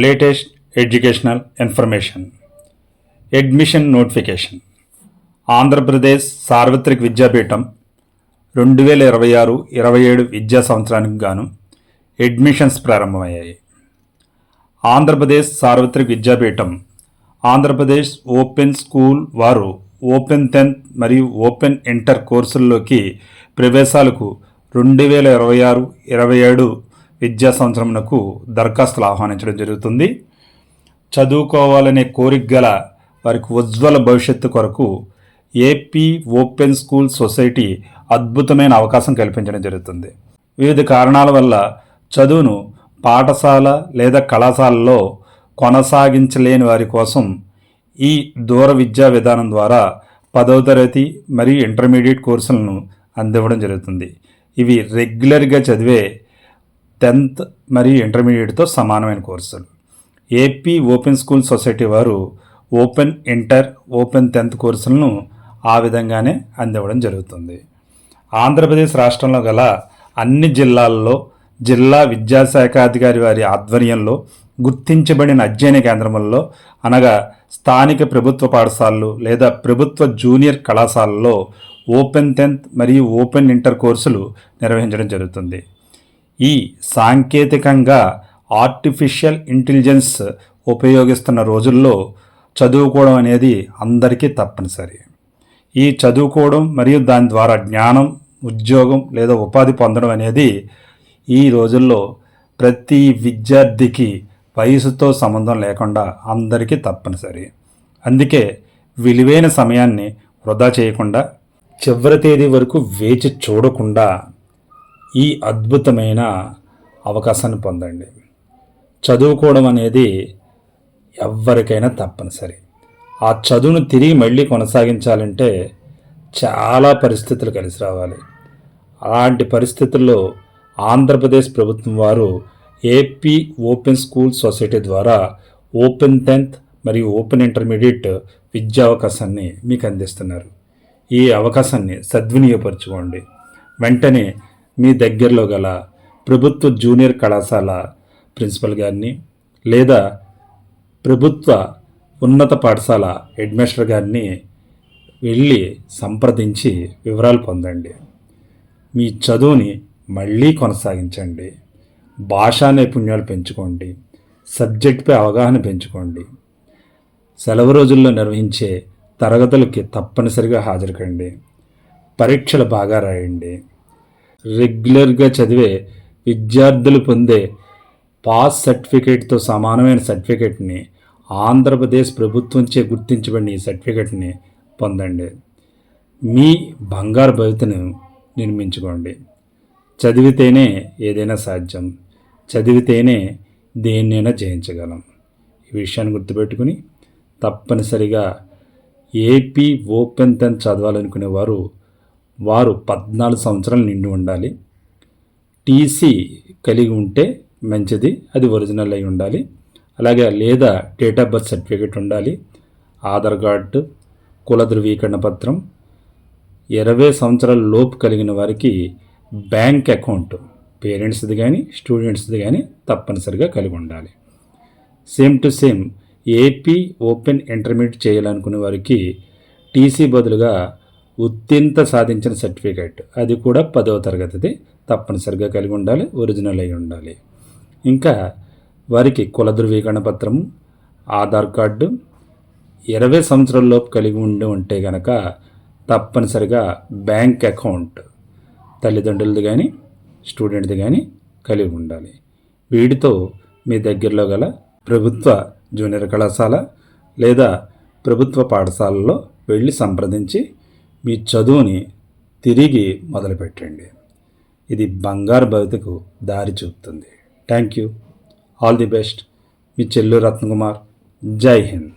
Latest educational information. Admission notification. Andhra Pradesh సార్వత్రిక విద్యాపీఠం 2026-27 విద్యా సంవత్సరానికి గాను అడ్మిషన్స్ ప్రారంభమయ్యాయి. ఆంధ్రప్రదేశ్ సార్వత్రిక విద్యాపీఠం ఆంధ్రప్రదేశ్ ఓపెన్ స్కూల్ వారు ఓపెన్ 10th మరియు ఓపెన్ ఇంటర్ కోర్సుల్లోకి ప్రవేశాలకు 2026-27 విద్యా సంవత్సరంకు దరఖాస్తులు ఆహ్వానించడం జరుగుతుంది. చదువుకోవాలనే కోరిక గల వారికి ఉజ్వల భవిష్యత్తు కొరకు ఏపీ ఓపెన్ స్కూల్ సొసైటీ అద్భుతమైన అవకాశం కల్పించడం జరుగుతుంది. వివిధ కారణాల వల్ల చదువును పాఠశాల లేదా కళాశాలలో కొనసాగించలేని వారి కోసం ఈ దూర విద్యా విధానం ద్వారా 10వ తరగతి మరియు ఇంటర్మీడియట్ కోర్సులను అందివ్వడం జరుగుతుంది. ఇవి రెగ్యులర్గా చదివే 10th మరియు ఇంటర్మీడియట్తో సమానమైన కోర్సులు. ఏపీ ఓపెన్ స్కూల్ సొసైటీ వారు ఓపెన్ ఇంటర్, ఓపెన్ 10th కోర్సులను ఆ విధంగానే అందివ్వడం జరుగుతుంది. ఆంధ్రప్రదేశ్ రాష్ట్రంలో గల అన్ని జిల్లాల్లో జిల్లా విద్యాశాఖాధికారి వారి ఆధ్వర్యంలో గుర్తించబడిన అధ్యయన కేంద్రములలో అనగా స్థానిక ప్రభుత్వ పాఠశాలలు లేదా ప్రభుత్వ జూనియర్ కళాశాలలో ఓపెన్ 10th మరియు ఓపెన్ ఇంటర్ కోర్సులు నిర్వహించడం జరుగుతుంది. ఈ సాంకేతికంగా ఆర్టిఫిషియల్ ఇంటెలిజెన్స్ ఉపయోగిస్తున్న రోజుల్లో చదువుకోవడం అనేది అందరికీ తప్పనిసరి. ఈ చదువుకోవడం మరియు దాని ద్వారా జ్ఞానం, ఉద్యోగం లేదా ఉపాధి పొందడం అనేది ఈ రోజుల్లో ప్రతి విద్యార్థికి వయసుతో సంబంధం లేకుండా అందరికీ తప్పనిసరి. అందుకే విలువైన సమయాన్ని వృధా చేయకుండా చివరి తేదీ వరకు వేచి చూడకుండా ఈ అద్భుతమైన అవకాశాన్ని పొందండి. చదువుకోవడం అనేది ఎవరికైనా తప్పనిసరి. ఆ చదువును తిరిగి మళ్ళీ కొనసాగించాలంటే చాలా పరిస్థితులు కలిసి రావాలి. అలాంటి పరిస్థితుల్లో ఆంధ్రప్రదేశ్ ప్రభుత్వం వారు ఏపీ ఓపెన్ స్కూల్ సొసైటీ ద్వారా ఓపెన్ 10th మరియు ఓపెన్ ఇంటర్మీడియట్ విద్యా అవకాశాన్ని మీకు అందిస్తున్నారు. ఈ అవకాశాన్ని సద్వినియోగపరచుకోండి. వెంటనే మీ దగ్గరలో గల ప్రభుత్వ జూనియర్ కళాశాల ప్రిన్సిపల్ గారిని లేదా ప్రభుత్వ ఉన్నత పాఠశాల హెడ్మాస్టర్ గారిని వెళ్ళి సంప్రదించి వివరాలు పొందండి. మీ చదువుని మళ్ళీ కొనసాగించండి. భాషా నైపుణ్యాలు పెంచుకోండి. సబ్జెక్టుపై అవగాహన పెంచుకోండి. సెలవు రోజుల్లో నిర్వహించే తరగతులకి తప్పనిసరిగా హాజరుకండి. పరీక్షలు బాగా రాయండి. రెగ్యులర్గా చదివే విద్యార్థులు పొందే పాస్ సర్టిఫికేట్తో సమానమైన సర్టిఫికేట్ని ఆంధ్రప్రదేశ్ ప్రభుత్వంచే గుర్తించబడిన ఈ సర్టిఫికేట్ని పొందండి. మీ బంగారు భవితను నిర్మించుకోండి. చదివితేనే ఏదైనా సాధ్యం. చదివితేనే దేన్నైనా జయించగలం. ఈ విషయాన్ని గుర్తుపెట్టుకుని తప్పనిసరిగా ఏపీ ఓపెన్ 10th చదవాలనుకునే వారు 14 సంవత్సరాలు నిండి ఉండాలి. టీసీ కలిగి ఉంటే మంచిది, అది ఒరిజినల్ అయి ఉండాలి. అలాగే లేదా డేట్ ఆఫ్ బర్త్ సర్టిఫికేట్ ఉండాలి. ఆధార్ కార్డు, కుల ధృవీకరణ పత్రం. 20 సంవత్సరాల లోపు కలిగిన వారికి బ్యాంక్ అకౌంట్ పేరెంట్స్ది కానీ స్టూడెంట్స్ది కానీ తప్పనిసరిగా కలిగి ఉండాలి. Same to same AP open intermediate చేయాలనుకునే వారికి టీసీ బదులుగా ఉత్తీర్ణత సాధించిన సర్టిఫికేట్, అది కూడా 10వ తరగతిది తప్పనిసరిగా కలిగి ఉండాలి, ఒరిజినల్ అయి ఉండాలి. ఇంకా వారికి కుల ధృవీకరణ పత్రము, ఆధార్ కార్డు, 20 సంవత్సరాల లోపు కలిగి ఉంటే కనుక తప్పనిసరిగా బ్యాంక్ అకౌంట్ తల్లిదండ్రులది కానీ స్టూడెంట్ది కానీ కలిగి ఉండాలి. వీటితో మీ దగ్గరలో గల ప్రభుత్వ జూనియర్ కళాశాల లేదా ప్రభుత్వ పాఠశాలలో వెళ్ళి సంప్రదించి మీ చదువుని తిరిగి మొదలుపెట్టండి. ఇది బంగారు భవితకు దారి చూపుతుంది. Thank you. All the best. మీ చెల్లూరు రత్నకుమార్. జై హింద్.